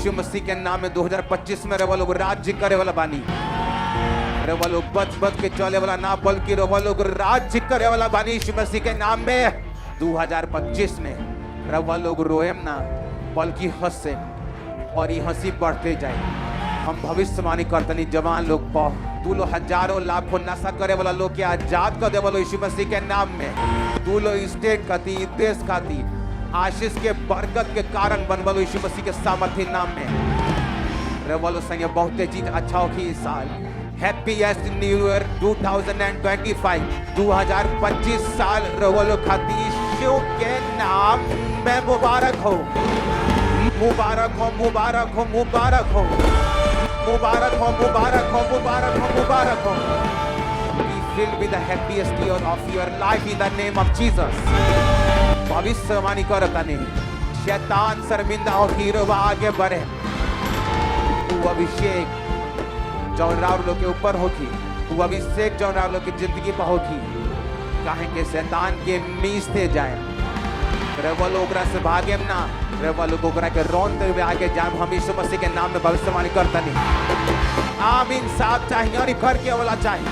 यीशु मसीह के नाम में 2025 में रवा लोग राज्य करे वाला बानी। रवा लोग बच के चले वाला ना, बल्कि रवा लोग राज्य करे वाला बानी यीशु मसीह के नाम में। 2025 में रवा लोग रोएम ना, बल्कि हंसे, और ये हंसी बढ़ते जाए। हम भविष्यवाणी करतनी जवान लोग पर, तू लोग हजारों लाखों नशा करे वाला लोग के आजाद कर दे वालो यीशु मसीह के नाम में। तू लोग स्टेट खाती, देश खाती आशीष के बरकत के कारण बन वालो यीशु मसीह के सामर्थ्य नाम में। रे वालो संगे बहुते चीज अच्छा हो कि इस साल हैप्पीएस्ट न्यू ईयर 2025 2025 साल रे वालो खाती यीशु के नाम में मुबारक हो, मुबारक हो, मुबारक हो, मुबारक हो, मुबारक हो, मुबारक हो, मुबारक हो, मुबारक हो। Be filled with the happiest year of your life in the name of Jesus. भविष्यवाणी करता नहीं, शैतान शर्मिंदा हो, हीरो आगे बढ़े। वो अभिषेक जौन राव लोग के ऊपर होगी, वो अभिषेक जौन राव लोग की जिंदगी पर होगी, काहे के शैतान के मीसते जाए। रेवा लोग से भागे ना, रेवा लोग के रोनते हुए आगे जाए। हम यीशु मसीह के नाम में भविष्यवाणी करता नहीं। आमीन साहब चाहिए और घर के वाला चाहिए।